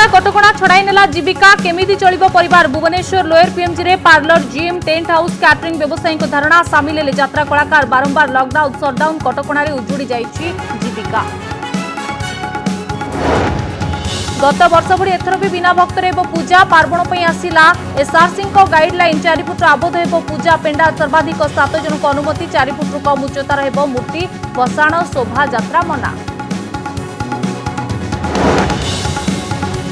Corona कटकणा छड़ाई नेला जीविका केमिति चलिबो परिवार भुवनेश्वर लोयर पीएमजी रे parlour gym tent house catering व्यवसायी को धारणा सामिल हेले यात्रा कलाकार बारंबार लॉकडाउन शटडाउन कटकणा उजुड़ी जाइछि जीविका। गत वर्ष भरी एथर भी बिना भक्तर पूजा पार्वण पर आसिला एसआरसी गाइडलाइन 4 फुट आबोध हेब पूजा पेंडा सर्वाधिक 7 जन को अनुमति 4 फुट कम उच्चतार हेब मूर्ति भसाण शोभा यात्रा मना।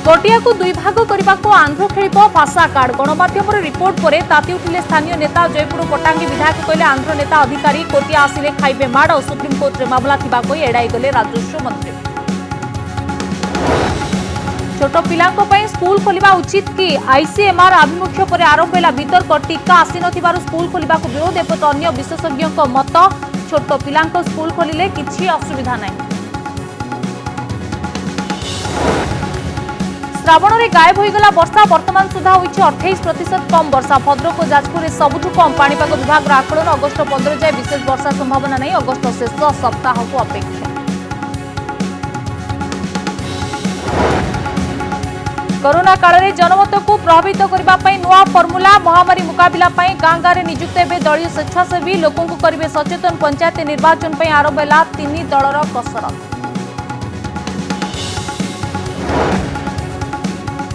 कोटिया को दुई भाग करने को आंध्र खेल भाषा कार्ड गणमाध्यम रिपोर्ट पर ताती उठिले स्थानीय नेता जयपुर पटांगी विधायक कहले आंध्र नेता अधिकारी कोटिया आसिले खाइबे माड़ सुप्रीमकोर्ट में मामला थिबा कहि एड़ाई गले राजस्व मंत्री। छोट पिलांको पई स्कूल खोलिबा उचित कि आईसीएमआर आभिमुख्य पर आरंभ होला वितर्क टीका आसी नथिबारु स्कूल खोलिबा को विरोध एपट अन्य विशेषज्ञों मत छोट पिलांको स्कूल खोलिले किछि असुविधा नाही। श्रावण में गायब होगला वर्षा वर्तमान सुधा होइछि 28% कम वर्षा भद्रक और जाजपुर सबुठु कम पाणीपाग विभाग आकलन अगस्ट 15 जाए विशेष वर्षा संभावना नहीं अगस्ट शेष सप्ताह को अपेक्षा। कोरोना काल में जनमत को प्रभावित करने नुआ फर्मुला महामारी मुकाबला गाँ गाँव में नियुक्त हे दलीय स्वेच्छासेवी लोकों को करेंगे सचेतन पंचायत निर्वाचन पर आरंभ है 3 दलर कसरत।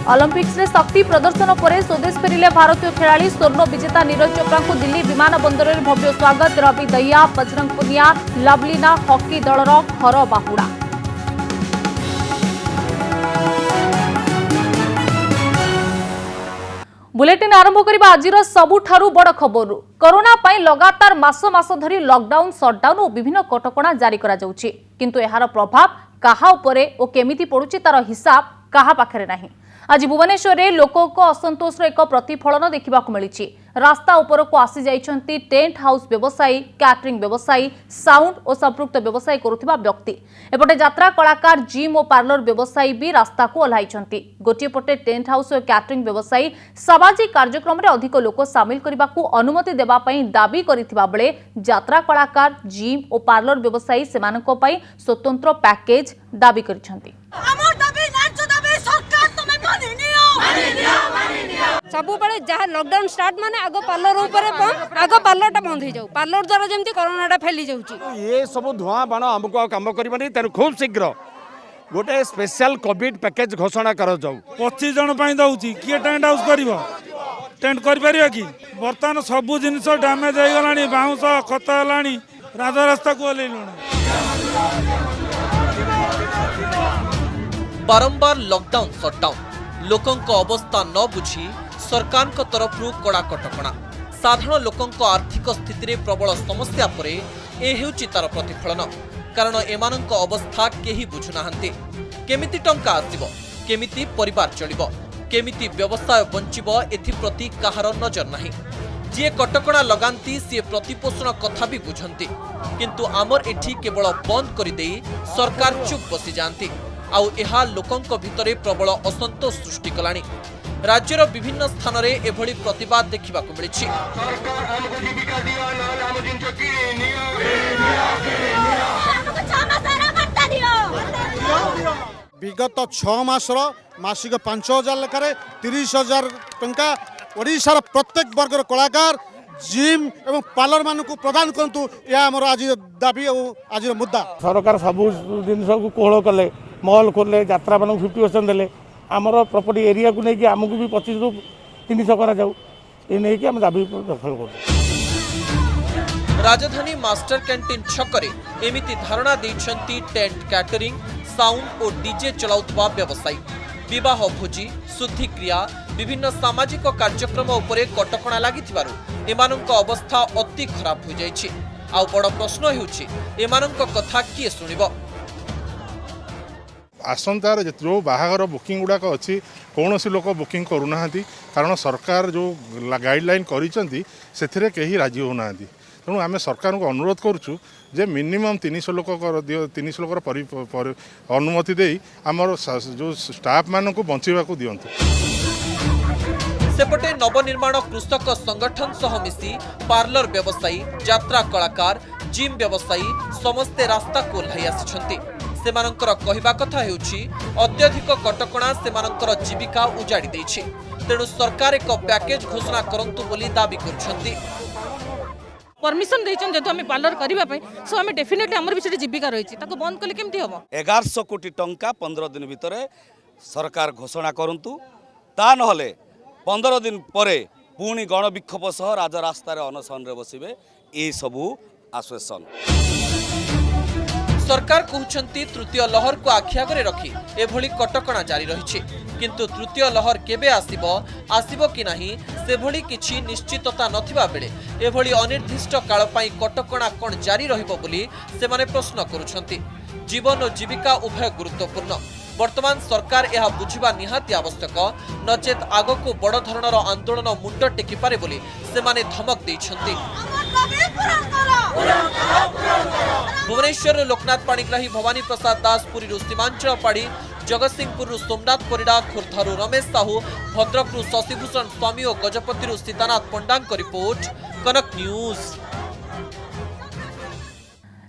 ओलंपिक्स में शक्ति प्रदर्शन पर स्वदेश फेरिले भारतीय खिलाड़ी स्वर्ण विजेता नीरज चोपड़ा को दिल्ली विमान बंदर में भव्य स्वागत रवि दहिया बजरंग पुनिया लवलीना हॉकी दलर हर बाहुड़ा। बुलेटिन आरंभ करबा आजिर सबुठारु बड़ खबर कोरोना पाई लगातार मास मास धरी लॉकडाउन शटडाउन और विभिन्न कटकणा जारी करा जाउछि किंतु एहार प्रभाव काहा उपरे ओ केमिति पडुछि तार हिसाब काहा पाखरे नाही। आज भुवनेश्वर में लोकों को असंतोष एक प्रतिफलन देखा मिली रास्ता उपर को आसी जाइछंती टेंट हाउस व्यवसायी कैटरिंग व्यवसायी साउंड और संपृक्त व्यवसाय करुथिबा व्यक्ति एपटे यात्रा कलाकार जिम और पार्लर व्यवसायी भी रास्ता को ओह्लाइछंती। गोटे पटे टेंट हाउस और कैटरिंग व्यवसायी सामाजिक कार्यक्रम में अधिक लोक सामिल करने को अनुमति देबा पई दाबी करिथिबा बेले यात्रा कलाकार जिम और पार्लर व्यवसायी सेमानक पई स्वतंत्र पैकेज दाबी करिछंती। सबु बड़े जहाँ लॉकडाउन स्टार्ट माने आगो पार्लर ऊपर बंद आगो पार्लरटा बंद हो जाऊ पार्लर द्वारा जमती कोरोनाटा फैली जाउची ये सब धुआं बाण हमको काम करबानी तेनु खूब शीघ्र गोटे स्पेशल कोविड पैकेज घोषणा कर जाऊ 25 जन पई दउची किए टेंट हाउस करिवो टेंट कर परियो कि वर्तमान सब जिनिस डैमेज हो गलानी बाउंस खत हलानी राजा रास्ता को लेलुनी बारंबार लॉकडाउन शटडाउन लोकों अवस्था न बुझी सरकार तरफ कड़ा कटकणा साधारण लोकों आर्थिक स्थिति प्रबल समस्या पर तार प्रतिफलन कारण एमानंक अवस्था केही बुझुनाहांती केमिति टंका आसिबो केमिति परिवार चलिबो केमिति व्यवसाय बंचिबो एथिप्रति काहार नजर नाही। जी कटकणा लगांती सी प्रतिपोषण कथा भी बुझंती किंतु आमर एठी केवल बंद कर दे सरकार चुप बसी जाती आउ एहा लोकंक भितरे प्रबल असंतोष सृष्टि कलानी। राज्यर विभिन्न स्थान रे एभली प्रतिवाद देखा मिली। विगत 6 मासर मासिक 5,000 लेखार 30,000 टंका ओडिशार प्रत्येक वर्गर कलाकार जिम एवं पार्लर मान को प्रदान करतु या हमर आज दाबी और आज मुद्दा। सरकार सब जिन को कोहल कले मॉल खोले यात्रा मान 50% देले आमर प्रॉपर्टी एरिया को लेकिन आमको भी 25 रु 300 करा जाऊ ये नहीं कि हम दाबी दखल कर। राजधानी मास्टर कैंटीन छकरे एमिति धारणा देछंती टेंट कैटरिंग साउंड और डीजे चलाउथबा व्यवसायी विवाह भोजी शुद्धिक्रिया विभिन्न सामाजिक कार्यक्रम उपरे कटकणा लागिथिबारु एमानंक अवस्था अति खराब हो जाइछि। आ बड़ प्रश्न हेउछि एमानंक कथा किए सुनिबो। आसंतार जो बाहागर बुकिंग गुड़ाक अच्छी कौन लोक बुकिंग करूना कारण सरकार जो गाइडलाइन करी कहीं राजी होना तेणु आम सरकार को अनुरोध करुचु जे मिनिमम 300 लोक 300 लोकर अनुमति दे आमर जो स्टाफ मान को बंचा दिंतु। सेपटे नवनिर्माण कृषक संगठन सह मिसी पार्लर व्यवसायी यात्रा कलाकार जिम व्यवसायी समस्ते रास्ता को ओह्लाई आसिछंती। ସେମାନଙ୍କର କହିବା କଥା ହେଉଛି ଅତ୍ୟଧିକ କଟକଣା ସେମାନଙ୍କର ଜୀବିକା ଉଜାଡ଼ି ଦେଇଛି। ତେଣୁ ସରକାର ଏକ ପ୍ୟାକେଜ ଘୋଷଣା କରନ୍ତୁ ବୋଲି ଦାବି କରୁଛନ୍ତି। परमिशन देइछन जेतो हम पार्लर करिबा पई सो हम डेफिनेटली हमर भी जीविका रहिछि ताको बंद कले केमती हबो। 1100 कोटी टंका 15 दिन भितर सरकार घोषणा करंतु, ता नहले 15 दिन परे पुणी गणविक्षोभ सह राजरास्तार अनशन रे बसिबे। ए सबु आश्वासन सरकार कहउछंती तृतीय लहर को आखि आगरे रखी एभली कटकणा जारी रहिछि, किंतु तृतीय लहर केबे आसिबो कि नाही सेभली किछि निश्चितता नथिबा बेले एभली अनिर्दिष्ट काल पई कटकणा कोन जारी रहिबो बोली सेमाने प्रश्न करूछंती। जीवन और जीविका उभय गुरुत्वपूर्ण। वर्तमान सरकार यह बुझिबा निहाती आवश्यक, नचेत आगको बड़ धरणर आंदोलन मुंड टेकी पारे बोली सेमाने धमक दैछंती। भुवनेश्वर लोकनाथ पाणिग्राही, भवानी प्रसाद दास, पुरी सीमांचल पाड़ी, जगतसिंहपुर सोमनाथ परिडा, खोर्धारू रमेश साहू, भद्रकरू शशिभूषण स्वामी और गजपति सीतानाथ पंडा रिपोर्ट, कनक न्यूज।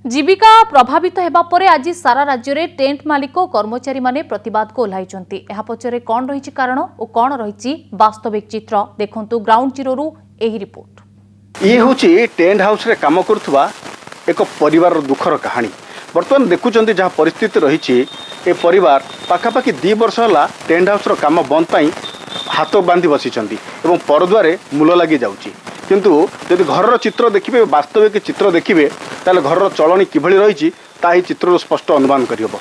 जीविका प्रभावित हेबा परे आज सारा राज्य में टेंट मालिक और कर्मचारी माने प्रतिवाद को ओह्लाइचंती। एहा पछरे कोन रहिछि कारण और कोन रहिछि वास्तविक चित्र देखंतु ग्राउंड जीरो एही रिपोर्ट। ये होछि टेंट हाउस रे काम करथुवा एक परिवार दुखर कहानी। बर्तमान देखुचंती जहाँ परिस्थिति रही ए परिवार पाखापाखि 2 वर्ष होला टेंट हाउस रो काम बंद पाई हाथ बांधी बसिचंती एवं परद्वारे मूल लगी जाउची। किंतु यदि घर चित्र देखिबे, वास्तविक चित्र देखिबे, ताले घर चलनी किभली रही ताही चित्र स्पष्ट अनुमान करियबो।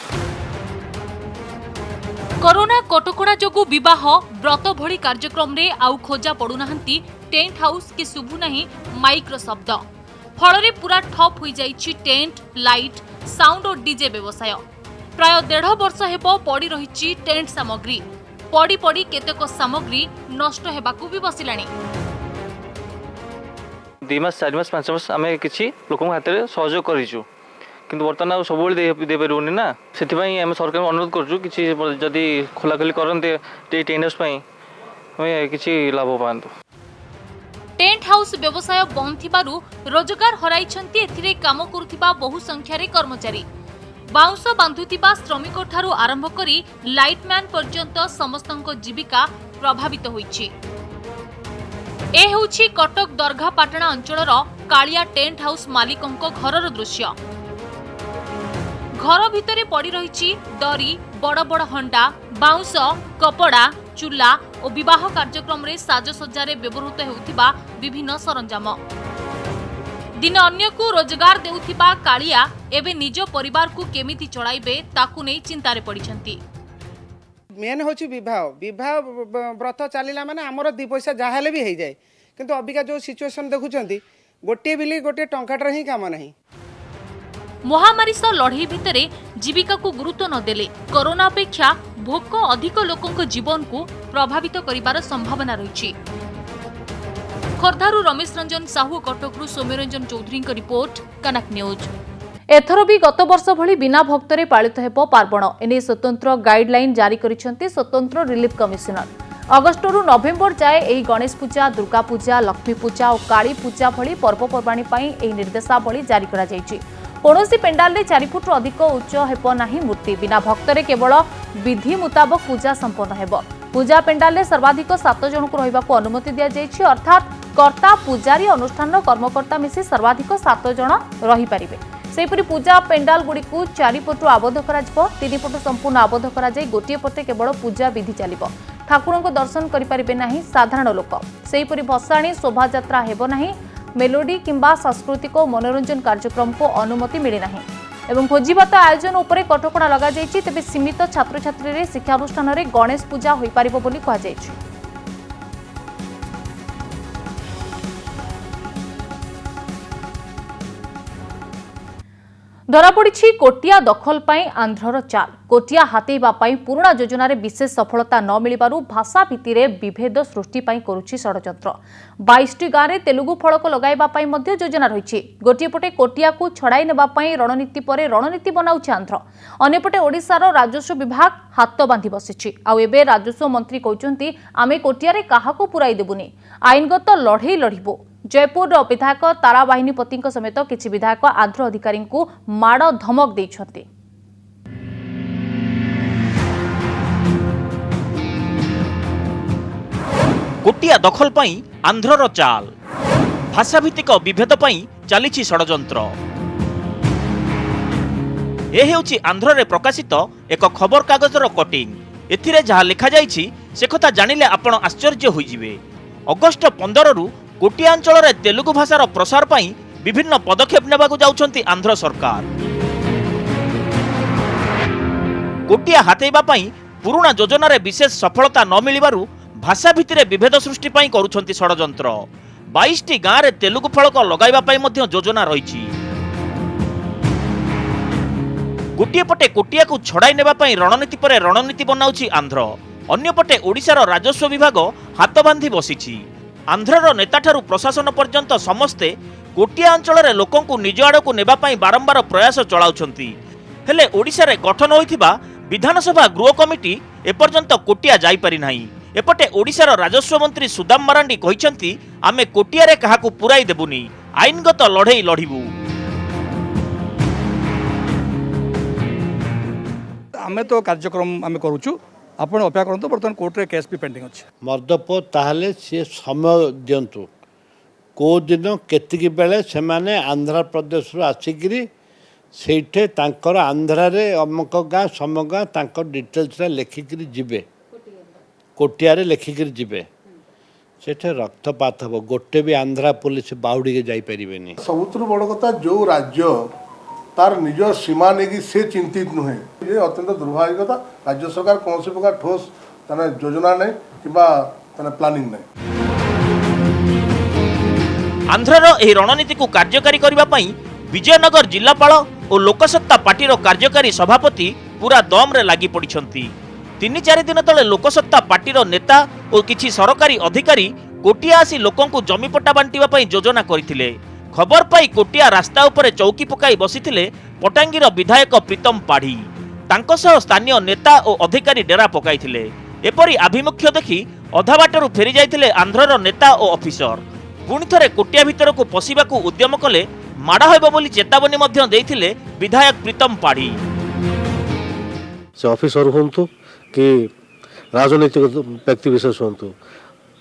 कोरोना कटकणा जोगु विवाह व्रत भली कार्यक्रम रे आउ खोजा पडुनाहंती टेंट हाउस कि शुभु नाही माइक रो शब्द। फलरे पूरा ठप होई जाइछि टेंट, लाइट, साउंड और डीजे व्यवसाय। प्राय 1.5 वर्ष हेबो पड़ी रहिछि टेंट सामग्री। पड़ी पड़ी केतेक सामग्री नष्ट हेबाकू भी बसिलाणी। 2 मास 4 मास 5 मास आमे किछि लोकन हाथ रे सहयोग करिछु, किंतु वर्तमान सब दे पारुनी ना। सेथिबाई आमे सरकार अनुरोध करछु किछि जदी खोलाखोली करन्ते टेंट हाउस पई हमें किछि लाभ पांतु। टेंट हाउस व्यवसाय बंद थिबारु रोजगार हराइछंती एथिरे काम करुथिबा बहु संख्यारे कर्मचारी। बाउंस बांधुथिबा श्रमिक ठारू आरंभ करी लाइटमैन पर्यंत समस्तଙ୍କ जीविका प्रभावित होईछि। ए हेउछि कटक दरघापाटଣା अंचलर कालिया टेंट हाउस मालिकଙ୍କ घरर दृश्य। घर भितरे पड़ी रहिछि दरी, बड़ बड़ हंडा, बाउंस, कपड़ा, चूला और विवाह कार्यक्रम रे साजसज्जारे व्यवहृत हेउथिबा विभिन्न सरंजाम। दिन अन्य को रोजगार देउथिबा कालिया एबे निज परिवार को केमिति चलाइबे ताकू नै चिंतारे पड़िछंती। मेन होची विवाह व्रत चलिला माने हमर 2 पैसा जाहाले भी हो जाए, किंतु अबिका जो सिचुएशन देखुचंती गोटे बिली गोटे टंकाटर ही काम नहीं। महामारी सह लड़ाई भितरे जीविका को गुरुत्व न देले कोरोना अपेक्षा भोक अधिक लोकंक जीवन को प्रभावित करिबार संभावना रहिछि। खोर्धारू रमेश रंजन साहू, कटकरू सौम्यरंजन चौधरी रिपोर्ट, कनक न्यूज। एथर भी गत वर्ष भली बिना भक्तरे पालित हेबो पार्वण। एने स्वतंत्र गाइडलाइन जारी करिसेंती स्वतंत्र रिलीफ कमिशनर। अगस्टरू नवेम्बर जाए एही गणेश पूजा, दुर्गा पूजा, लक्ष्मी पूजा और काली पूजा भली पर्वपर्वाणी पई एही निर्देशावली जारी करा जायछि। कौनसी पेंडाल रे 4 फुट अधिक उच्च हेबो नाही मूर्ति। बिना भक्तरे केवल विधि मुताबक पूजा संपन्न हेबो। पूजा पेंडाल रे सर्वाधिक 7 जन को रहिबाको अनुमति दिया जायछि, अर्थात कर्ता, पूजारी, अनुष्ठान कर्मकर्ता मिसी सर्वाधिक 7 जन रहि परिबे। सेपरि पूजा पेंडाल गुडी को 4 पटु आबद्ध करा जिवो। 3 पटु संपूर्ण आबद्ध करा जाय गोटिए पटे केवल पूजा विधि चलिबो। ठाकुरंक दर्शन करि परिबे नाही साधारण लोक। सेपरि भसाणी शोभा यात्रा हेबो नाही। मेलोडी किंबा सांस्कृतिक मनोरंजन कार्यक्रम को अनुमति मिले नाही एवं भोजीभात आयोजन उपरे कटकणा लगा जायछि। तेबे सीमित छात्र छात्री रे शिक्षानुष्ठान रे गणेश पूजा होई पारिबो बोली कहा जायछि। धरा पड़ी कोटिया दखल पाई आंध्रर चाल। कोटिया हातेइबा पाई पुराणा योजन विशेष सफलता न मिलिबारु भाषा भित्तिरे विभेद सृष्टि पाई करुछि षडयंत्र। 22टी गाँव में तेलुगु फलक लगाइबा पाई मध्य योजना रही। गोटे पटे कोटिया को छड़ाई नेबा पाई रणनीति परे रणनीति बनाउछि आंध्र। अन्यपटे ओडिशार राजस्व विभाग हाथ बांधी बसिछि। आउ एबे राजस्व मंत्री कहउछंती आमे कोटियारे काहाको पुराई देबुनी, आईनगत लड़ई लड़िबो। जयपुर विधायक तारा बाहिनीपति समेत किछि विधायक आंध्र अधिकारी को माड़ धमक देइछंती। कोटिया दखल पाई आंध्रर चाल भाषाभित्तिक विभेद पाई चली षडयंत्र ए हेउछि आंध्र प्रकाशित एक खबर कागजर कटिंग एथिरे जहाँ लिखा जाइछि से कथा जानिले आपण आश्चर्य होइजिबे। अगस्ट 15 रु कोटिया अंचल रे तेलुगु भाषार प्रसार पाई विभिन्न पदक्षेप नेबाकु जाउछंती आंध्र सरकार। कोटिया हातेइबा पाई पुराना योजना रे विशेष सफलता न मिलिबारु भाषा भित्तिरे विभेद सृष्टि पाई करूछंती षडयंत्र। 22टी गाँ रे तेलुगु फलक लगाइबा पाई मध्य योजना रहिछि। गोटे पटे कोटिया को छड़ाई नेबा पाई रणनीति पर रणनीति बनाउछि आंध्र, अन्यपटे ओडिशार राजस्व विभाग हाथ बांधी बसिछि। आंध्रर नेताठारू प्रशासन पर्यंत समस्ते कोटिया अंचल रे लोकंकु निज आड़कु नेबा पाई बारंबार प्रयास चलाउछंती, हेले ओडिशा रे गठन होइथिबा विधानसभा गृह कमिटी एपर्यंत कोटिया जाई पारि नाही। एपटे ओडिशार राजस्व मंत्री सुदाम मारांडी कहिसंती आमे कोटिया रे काहाकु पुराई देबुनी, आईनगत लढेई लढिबु। आमे तो कार्यक्रम आमे करूछु, आपण अपेक्षा करंतु। बर्तमान कोर्ट रे केस भी पेंडिंग अछि। मर्दप ताहले से समय दियंतु को दिन केतिकी बेले से माने आंध्र प्रदेश रो आसिकिरी सेठे तांकर आंध्रा रे अमक गाँ सम गाँ तांकर डिटेल्स रे लेखिकिरी जिबे, कोटिया रे लेखिकिरी जिबे, सेठे रक्तपात हबो। गोटे भी आंध्रा पुलिस बाहुडी के जाई परिबेनी। सबुतरु बड़ कथा जो राज्य तार निज सीमा नेकी से चिंतित नुहे, ये अत्यंत दुर्भाग्य कथा। राज्य सरकार कौन प्रकार ठोस ताने योजना नहीं किबा ताने प्लानिंग नहीं। आंध्रर एही रणनीति को कार्यकारी करबा पई विजयनगर जिलापाल और लोकसत्ता पार्टीर कार्यकारी सभापति पूरा दम रे लागि पड़िछंती। 3-4 दिन तले लोकसत्ता पार्टीर नेता और किछि सरकारी अधिकारी कोटिया आसी लोकंकु जमीपट्टा बांटिबा पई योजना करिथिले। खबर पाई कोटिया रास्ता उपरे चौकी पकाई बसिथिले पटांगीर विधायक प्रीतम पाढ़ी। तांको सह स्थानीय नेता और अधिकारी डेरा पकाइथिले। एपरी आभिमुख्य देखि अधा बाटरू फेरी जाइथिले आंध्रर नेता और ऑफिसर। पुणी थरे कोटिया भितर को पशिबाकू उद्यम कले माड़ होइबो बोली चेतावनी मध्य देइथिले विधायक प्रीतम पाढ़ी। से ऑफिसर हुंतु कि राजनीतिक व्यक्ति विशेष हुंतु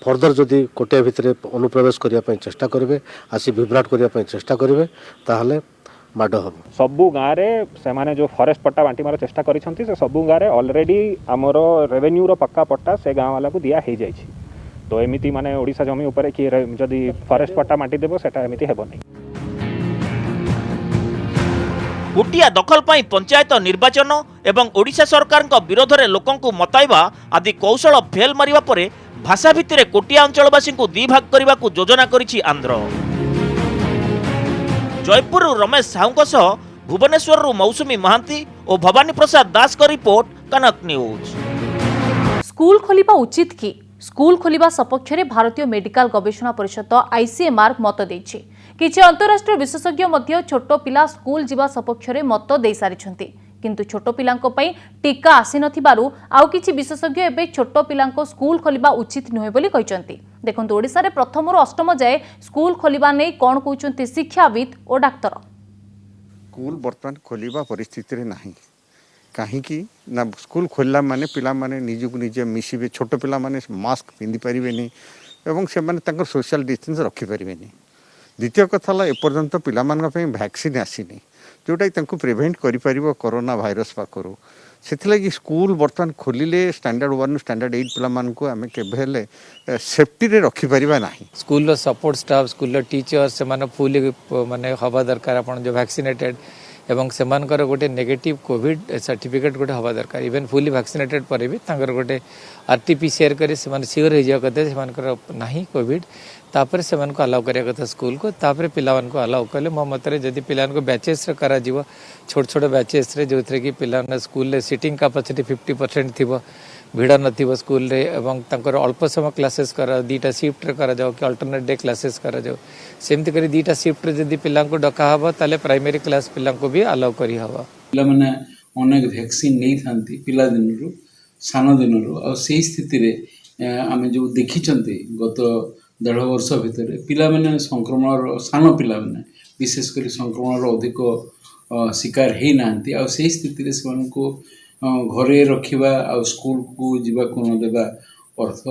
फर्दर जदि कोटिया भितर अनुप्रवेश करने चेष्टा करेंगे, आसी विभ्राट करने चेष्टा करेंगे, ताहले माड हम। सबू गाँव में से जो फॉरेस्ट पट्टा बांटी मार चेष्टा करिसेंती से सबू गाँव में ऑलरेडी आमर रेवेन्यू रो पक्का पट्टा से गाँव वाला को दिया हो जाए। तो एमिति माने ओडिशा जमी उपरे कि जदि फॉरेस्ट पट्टा बांटी देबो सेटा एमिति हेबो नै। कोटिया दखल पाई पंचायत निर्वाचन एवं ओडिशा सरकार विरोध में लोकंकु मताइबा आदि कौशल फेल मारिबा परे भाषा भित्तिरे कोटिया अंचलवासी को दी भाग करने को योजना करिछि आंध्र। जयपुर रमेश साहू सह भुवनेश्वर मौसुमी महांती और भवानी प्रसाद दास का रिपोर्ट, कनक न्यूज। स्कूल खोलिबा उचित कि स्कूल खोलिबा सपक्ष में भारतीय मेडिकल गवेषणा परिषद आईसीएमआर मत देछि। किछि अंतरराष्ट्रीय विशेषज्ञ मध्य छोट पिला स्कूल जीवा सपक्ष में मत दे सारिछंती, किंतु छोट पिलांको पई टीका आसी नथिबारु आउ किछि विशेषज्ञ एबे छोट पिलांको स्कूल खोलिबा उचित नुहे बोली कहिसंती। देखंतु ओडिसा रे प्रथम रु अष्टम जाए स्कूल खोलिबा नै कोन कहउचंती शिक्षाविद और डाक्टर। स्कूल वर्तमान खोलिबा परिस्थिति रे नाही, कहीं ना स्कूल खोलला माने पिला माने निजु निजे मिसिबे, छोट पिला माने मास्क पिंधि परिबेनी एवं से माने तांकर सोशल डिस्टेंस रखि परिबेनी। द्वितीय कथा ला एपर्यंत पिला मानक पई वैक्सीन आसीनी जोटा तांको प्रिवेंट करि परिबो कोरोना भाइरस पाखरु। सेथिलागि स्कूल वर्तमान खोलिले स्टैंडर्ड 1 स्टैंडर्ड 8 पिला मानकु आमे केबेले सेफ्टी रे रखि परिबा नाही। स्कूल रो सपोर्ट स्टाफ, स्कूल रो टीचर से माने फुली माने हवा दरकार आपण जो वैक्सीनेटेड एवं सेमानकर गोटे नेगेटिव कोविड सर्टिफिकेट गोटे हवा दरकार। इवन फुली वैक्सीनेटेड पर भी तांकर गोटे आरटीपीसीआर करे सेमान सियोर हो जाय कते सेमानकर नाही कोविड, तापर सेमान को अलाउ करिया कथा स्कूल को, तापर पिलावन को अलाउ कले मो मतरे जदि पिलान को बैचेस रे करा जीवो, छोट छोट बैचेस रे जोथरे कि पिलान स्कूल रे सिटिंग कैपेसिटी 50% थिबो, भिड़ नथिबो स्कूल रे एवं तांकर अल्प समय क्लासेस करा, दीटा शिफ्ट रे करा जाओ कि अल्टरनेट डे क्लासेस करा जाओ। सेमति करी दीटा शिफ्ट रे जदि पिलान को डका हबो ताले प्राइमरी क्लास पिलान को भी अलाउ करी हबो। पिला माने अनेक वैक्सीन नै थांती पिला दिनरु सान दिनरु आ सेही स्थिति रे आमे जो देखिचंती गत 1.5 वर्ष भितर पिला माने संक्रमण सान पिला माने विशेष करी संक्रमण अधिक शिकार हे नांती आ सेही स्थिति रे सन को घरे रखिबा आ स्कूल को जीवा को न देबा अर्थ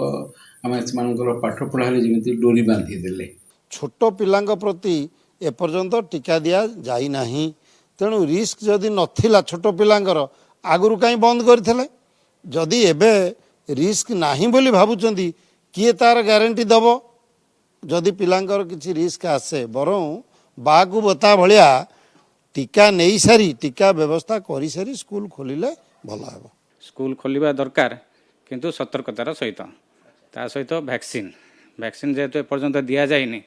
आमे सेमानकर पाठ पढ़ारे जेमिति डोरी बांधी देले। छोट पिलांक प्रति एपर्यंत टीका दिया जाई नाही तेणु रिस्क जदि नथिला छोट पिलांकर आगुरु कहीं बंद करथिले जदि एबे रिस्क नाही बोली भाबुचंदी किए तार ग्यारंटी दबो जदि पिलांकर किछि रिस्क आसे बरं बाकु बता भलिया टीका नहीं सारी टीका व्यवस्था करी सारी स्कूल खोलिले भल हेबो। स्कूल खोलिबा दरकार किंतु सतर्कतार सहित ता सहित वैक्सीन जेहेतु एपर्यंत दि जाइनि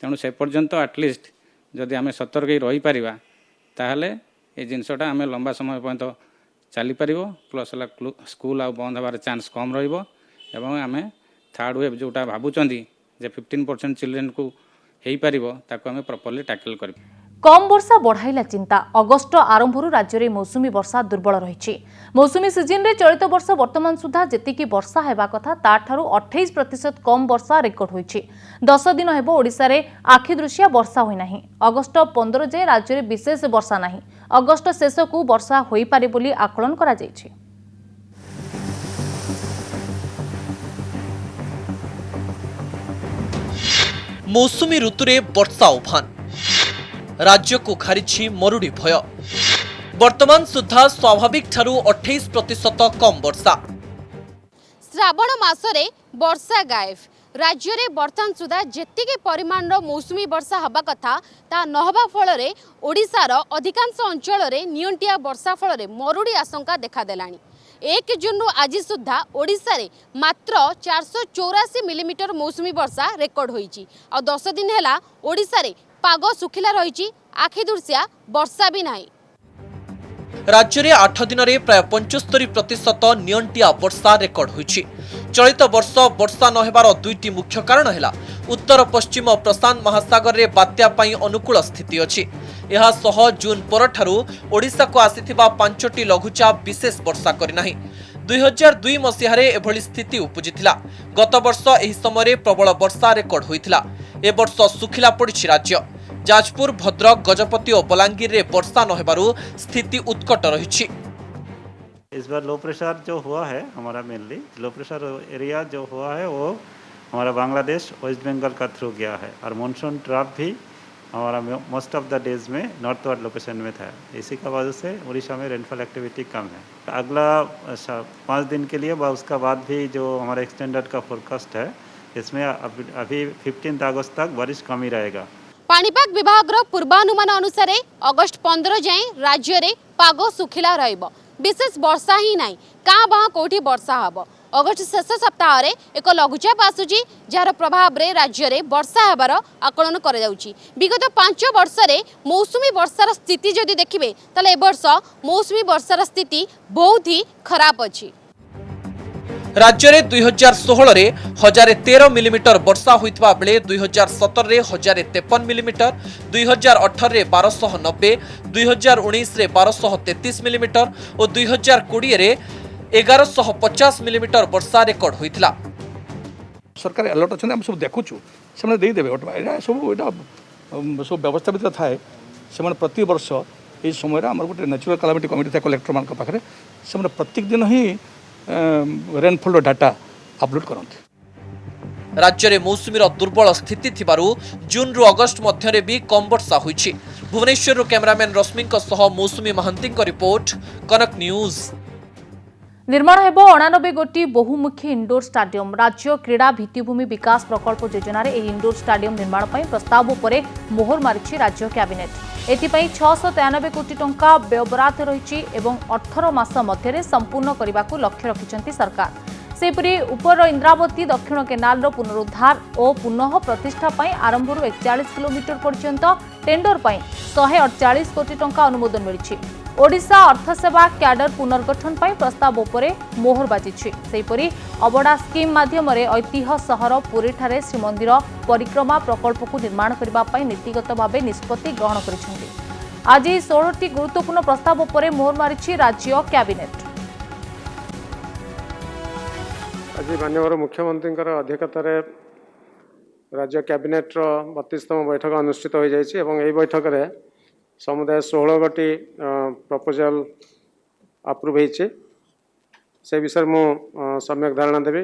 तेणु से पर्यंत एटलिस्ट जदि आम सतर्क रही पारिबा ताहले ए जिनसटा आम लंबा समय पर्यंत चली पारिबो प्लस स्कूल आ बंद होबार चांस कम रहिबो एवं आम थर्ड वेव जोटा भाबुचंदी जे 15% चिल्ड्रेन को हेई पारिबो ताको आम प्रॉपर्ली टैकल करिबो। कम वर्षा बढ़ाइला चिंता अगस्ट आरंभ राज्य में मौसुमी वर्षा दुर्बल रही। मौसुमी सीजन रे चलित वर्ष वर्तमान सुधा जेतिकी वर्षा हेबा कथा ताठारु 28% कम वर्षा रेकर्ड होईछि। 10 दिन हेबो ओडिसा रे आखि दृश्य वर्षा होई नाही। अगस्ट 15 जे राज्य में विशेष वर्षा नाही। अगस्ट शेष को वर्षा होई पारे बोली आकलन करा जायछि। मौसुमी ऋतुरे वर्षा उभान राज्य को खारिछि मरुड़ी भय। वर्तमान सुधा स्वाभाविक ठारू 28% कम वर्षा। श्रावण मासरे वर्षा गायब राज्य में वर्तमान सुधा जेतिके परिमाण मौसुमी वर्षा हवा कथा ता नहबा फल ओडिशार अधिकांश अंचल नियंटिया वर्षा फल मरुड़ी आशंका देखादेलानी। 1 जून आज सुधा ओडिशा रे मात्र 484 मिलीमीटर मौसुमी वर्षा रेकर्ड होईची और 10 दिन हैला ओडिशा रे पाग सुखिला रही आखि दृश्या वर्षा भी नहीं। राज्य में 8 दिन में प्राय 75% नियंटिया वर्षा रेकर्ड होईची। चलित वर्ष वर्षा नहेबार दुईटी मुख्य कारण है उत्तर पश्चिम प्रशांत महासागर रे बात्या पाई अनुकूल स्थिति अछि। यह सह जून परठारु ओडिशा को आसीथिबा 5टी लघुचाप विशेष वर्षा करिनाही। 2002 मसीह एभली स्थिति उपजिथिला। गत वर्ष एही समय प्रबल वर्षा रेकर्ड होइथिला। ए वर्ष सुखिला पड़िछि राज्य। जाजपुर भद्रक गजपति और बलांगीर रे वर्षा नहेबारु स्थिति उत्कट रहिछि। इस बार लो प्रेशर जो हुआ है हमारा मेनली लो प्रेशर एरिया जो हुआ है वो हमारा बांग्लादेश वेस्ट बंगाल का थ्रू गया है और मानसून ट्रैप भी हमारा मोस्ट ऑफ द डेज में नॉर्थ वार्ड लोकेशन में था। इसी का वजह से उड़ीसा में रेनफॉल एक्टिविटी कम है। अगला 5 दिन के लिए उसका बाद भी जो हमारा एक्सटेंडेड का फोरकास्ट है इसमें अभी 15 अगस्त तक बारिश कम ही रहेगा। पाणीपाग विभाग पूर्वानुमान अनुसार अगस्ट 15 जाए राज्य में पाग सुखिला रहिबो। विशेष वर्षा ही नहीं काँ बाँ कौटी वर्षा हम। अगस्ट शेष सप्ताह रे एक लघुचाप आसुची जार प्रभाव रे राज्य में वर्षा हेबार आकलन करा जाउची। विगत 5 वर्ष रे मौसुमी वर्षार स्थिति जदि देखिबे ताले ए वर्ष मौसुमी वर्षार स्थिति बहुत ही खराब अछि। राज्य में 2016 रे 1013 मिलीमीटर वर्षा होइतबा बेले 2017 रे 1053 मिलीमीटर, 2018 रे 1290, 2019 रे 1233 मिलीमीटर और 2020 रे 1150 मिलीमीटर वर्षा रेकर्ड होइतला। सरकार अलर्ट अच्छा आम सब देखुचु से देदेवे सब सब व्यवस्था भी थाए से प्रति वर्ष ये समय आम गोटे नेचुरल कैलामिटी कमिटी था कलेक्टर मान पाखे से प्रत्येक दिन ही रेनफॉल डाटा अपलोड करते। राज्य में मौसुमीर दुर्बल स्थिति थिबारु जून रु अगस्त मध्य भी कम वर्षा होइछि। भुवनेश्वर कैमरामैन रश्मि मौसुमी महांती रिपोर्ट कनक न्यूज। निर्माण हेबो 89 गोटी बहुमुखी इंडोर स्टाडियम। राज्य क्रीड़ा भित्तिभूमि विकास प्रकल्प योजना रे इंडोर स्टाडियम निर्माण पई प्रस्ताव उपरे मोहर मारिछि राज्य कैबिनेट। एथिपई 693 कोटी टंका व्ययबराद रहिछि एवं 18 मास मध्यरे संपूर्ण करबाकू लक्ष्य रखिछन्ति सरकार। सेपरि उपर इंद्रावती दक्षिण केनाल रो पुनरुद्धार और पुनः प्रतिष्ठा पई आरंभ 41 किलोमीटर पर्यंत टेंडर पई 148 कोटी टंका अनुमोदन मिलिछि। ओडिशा अर्थसेवा क्याडर पुनर्गठन पई प्रस्ताव उपरे मोहर बाजिछि। सेपरि अबडा स्कीम माध्यम ऐतिह्य सहर पुरी ठारे श्रीमंदिर परिक्रमा प्रकल्प को निर्माण करबा पई नीतिगत भावे निष्पत्ति ग्रहण करिसेंति। आज 16टी गुरुत्वपूर्ण प्रस्ताव उपरे मोहर मारिछि राज्य कैबिनेट। आज माननीय मुख्यमंत्री अध्यक्षतार राज्य कैबिनेट 32तम बैठक अनुष्ठित हो जाइछि एवं एही बैठक रे समुदाय 16 गोटी प्रपोजल अप्रूव होइछे। से विषय मु सम्यक धारणा देबी।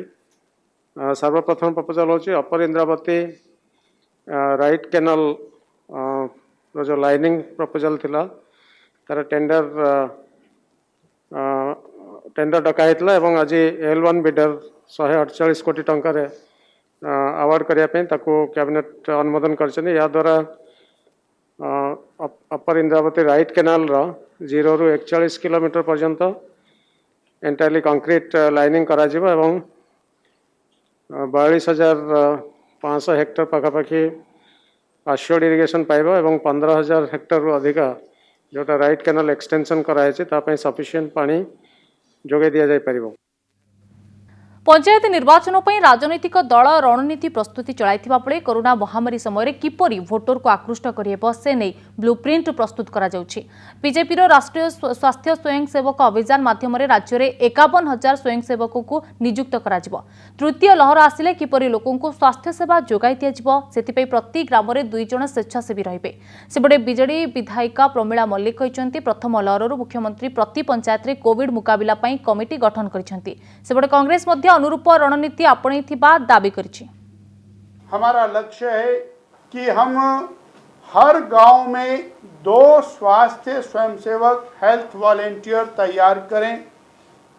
सर्वप्रथम प्रपोजल हूँ अपर इंद्रावती राइट कैनाल जो लाइनिंग प्रपोजल थिला तार टेंडर डकाई एवं आज L1 बिडर 148 कोटी टंकार अवार्ड करने कैबिनेट अनुमोदन कर या द्वारा अपर इंद्रावती राइट कैनाल 0 ରୁ 41 किलोमीटर पर्यंत एंटायरली कंक्रीट लाइनिंग करा जिवो एवं 42,500 हेक्टर पाखापाखि आश्योर्ड इरिगेशन पाइब एवं 15,000 हेक्टर रु अधिक जोटा राइट कैनाल एक्सटेंशन कराई सफिशिएंट पानी जोगे दिया जाय परिबो। पंचायत निर्वाचन पर राजनैतिक दल रणनीति प्रस्तुति चलाइथिबा बेले कोरोना महामारी समय किपरि भोटर को आकृष्ट करिहेब से नहीं ब्लूप्रिंट प्रस्तुत करा जाउछि। बीजेपीर राष्ट्रीय स्वास्थ्य स्वयंसेवक अभियान माध्यम राज्य में 51,000 स्वयंसेवकों को नियुक्त करा जिवो। तृतीय लहर आसिले किपरि लोकों को स्वास्थ्य सेवा जोगाई दिया जिवो सेतिपై प्रति ग्राम में 2 जण स्वेच्छासेवी रहिबे। सेबडे बीजेडी विधायिका प्रमीला मल्लिक कहिसंती प्रथम लहरर मुख्यमंत्री प्रति पंचायत रे कोविड मुकाबिला पई कमिटी गठन करिसंती। सेबडे कांग्रेस मध्य अनुरूप रणनीति अपनी दावी करिछि। हमारा लक्ष्य है कि हम हर गांव में 2 स्वास्थ्य स्वयंसेवक हेल्थ वॉलेंटियर तैयार करें।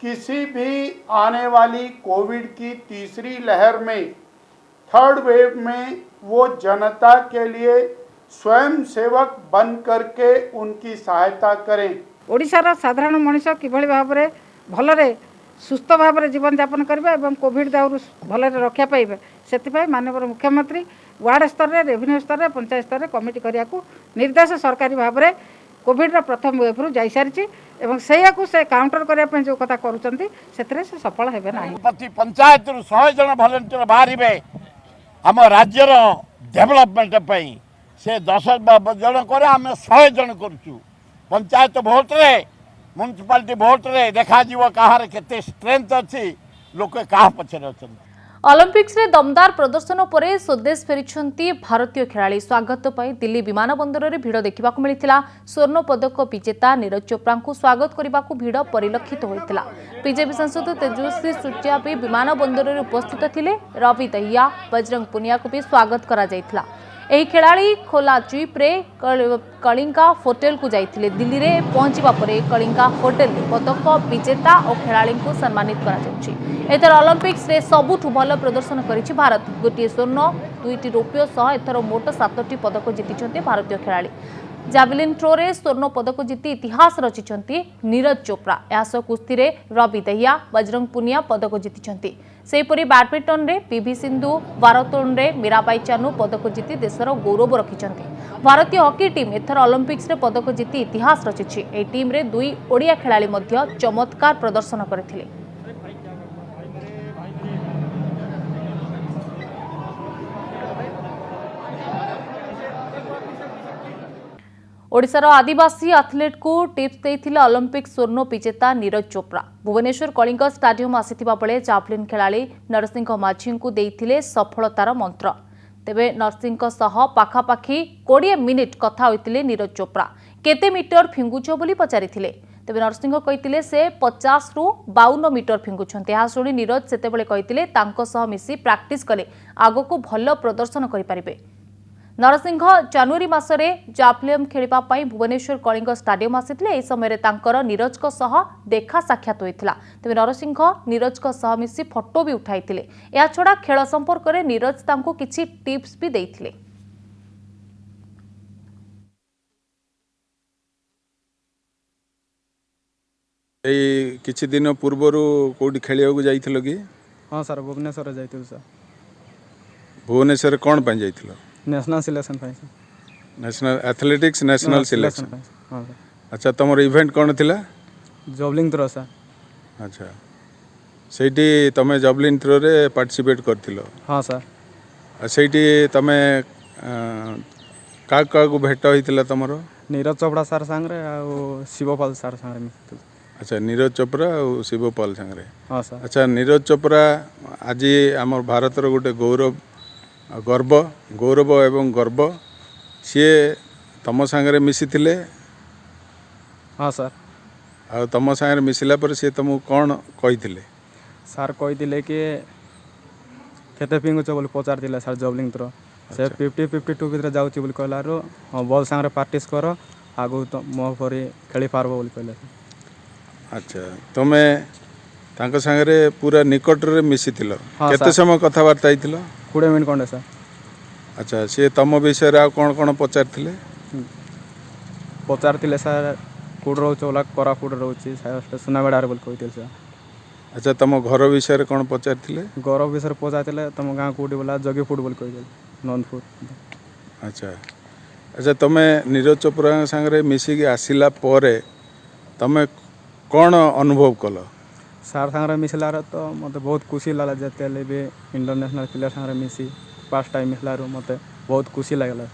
किसी भी आने वाली कोविड की तीसरी लहर में थर्ड वेव में वो जनता के लिए स्वयंसेवक बन करके उनकी सहायता करें। ओडिशार साधारण मनुष्य किभଳି भाବରେ भलरे सुस्थ भाव में जीवन यापन करेंगे और कोविड दाउर भल रक्षा पाइबे से माननीय मुख्यमंत्री वार्ड स्तर में रेवेन्यू स्तर में पंचायत स्तर में कमिटी करने निर्देश सरकारी भाव में कोविड प्रथम वेव रु जाई सारी से काउंटर करने जो कथा कर सफल हेबे ना। प्रति पंचायत 100 जन वॉलंटियर बाहर आम राज्यर डेवलपमेंट से 10 जन करे आम 100 जन करूँ। पंचायत भोट रे म्युनिसिपालिटी भोट रे देखा जीव कहार केते स्ट्रेंथ अच्छी लोक कहा पछरे अछन। ओलंपिक्स रे दमदार प्रदर्शन पर स्वदेश फेरिछंती भारतीय खेलाड़ी स्वागत पाई दिल्ली विमान बंदर रे भिड़ देखा मिलता। स्वर्ण पदक विजेता नीरज चोप्रा को स्वागत करने को भिड़ परिलक्षित होता। बीजेपी सांसद तेजस्वी सूर्या भी विमान बंदर रे उपस्थित थिले। रवि दहिया बजरंग पुनिया को भी स्वागत करा जायथिला। एही खेलाड़ी खोला ट्रिप्रे कलिंगा होटेल को जाइथिले। दिल्ली रे पहुंचवा परे कलिंगा होटेल पदक विजेता और खेलाड़ी को सम्मानित करा जाउछि। एथर ओलंपिक्स रे सबुठु भल प्रदर्शन करिछि भारत। गोटे स्वर्ण 2टी रौप्य सह एथर मोट 7टी पदक जीतिछन्ते भारतीय खेलाड़ी। जावलिन थ्रो रे स्वर्ण पदक जीति इतिहास रचिछन्ती नीरज चोप्रा। यासह कुस्ती रे रवि दहिया बजरंग पुनिया पदक जीतिछन्ती। सेहीपरि बैडमिंटन रे पीवी सिंधु वारोतोन रे मीराबाई चानू पदक जीति देशर गौरव रखिछन्ती। भारतीय हॉकी टीम एथर ओलंपिक्स रे पदक जीति इतिहास रचिछि। एही टीम रे 2 ओडिया खेलाड़ी मध्य चमत्कार प्रदर्शन करथिले। ओडिशार आदिवासी एथलीट को टिप्स देइथिले ओलंपिक स्वर्ण विजेता नीरज चोप्रा। भुवनेश्वर कलिंग स्टाडियम आसिथिबा बेले जावलिन खेलाड़ी नरसिंह माझी को देइथिले सफलतार मंत्र। तेबे नरसिंह सह पाखापाखि 20 मिनिट कथा होइतिले नीरज चोप्रा। केते मीटर फिंगुछ बोली पचारिथिले। तेबे नरसिंह कहितिले से 50 रु 52 मीटर फिंगुछन्ते। आ सुनी नीरज सेतेबेले कहितिले तांको सह मिसी प्रैक्टिस कले आगको भल प्रदर्शन करि परिबे। नरसिंह जनवरी मासरे जावलिन खेलिबा पई भुवनेश्वर कलिंग स्टाडियम आसिथिले। एही समय तांकर नीरज सह देखा साक्षात होइथिला। तेबे नरसिंह नीरज सह मिसी फोटो भी उठाइथिले। या छडा खेल संपर्क रे नीरज तांको किछि टिप्स भी देइथिले। एई किछि दिन पूर्वरु कोडी खेलिया को जाइथिलो कि? हां सर भुवनेश्वर जाइथिलो सर। भुवनेश्वर कोन पय जाइथिलो? नेशनल सिलेक्शन पाई sir. National athletics national selection. हां सर। अच्छा तमर इवेंट कोन थिला? Javelin throw sir. अच्छा सेठी तमे जॉवलिन थ्रो रे पार्टिसिपेट करथिलो? हां सर। सेठी तमे का को भेट होइतिला तमरो? नीरज चोपड़ा सर संगे आ शिवपाल सर संगे। अच्छा नीरज चोपड़ा और शिवपाल संगे। हाँ सर। अच्छा नीरज चोपड़ा आज आम भारतर गोटे गौरव एवं गर्व सी तम सांगे मिसी। हाँ सर। आ तम सांगे मिसला पर सी तुमको कौन कही? सर कही कि केते पिंगुच बोली पचार सार जबलिंग थ्रो से 50-52 भितर जाउची बोली कहलारो बॉल सांगरे प्रैक्टिस कर आगु तो मो परी खेली पारबो बोली कहले। अच्छा तुमे तांको संगे पूरा निकट रे मिसिथिलो हाँ, केते सर। समय कथबार्ता आइथिलो 20 मिनिट कंडे सर। अच्छा सी तम विषय रे आ कोन पचारथिले पचारथिले सर कोड रोच ओला कोरापुट रोची सुनाबेड़ा रे बोली कहथिले सर। अच्छा तुम घर विषय रे कोन पचारथिले घर विषय पचारथिले तुम गाँ कोडी बोला जगी फुट बोली कहथिले नंदपुर। अच्छा अच्छा तुमे नीरज चोपड़ा संगे मिसिकी आसिला परे तमे कौन अनुभव कल सार सांगरे मिसलार तो मते बहुत खुशी लागला जते भी इंटरनेशनल प्लेयर सांगरे मिसी फर्स्ट टाइम मिसलार मते बहुत खुशी लागला।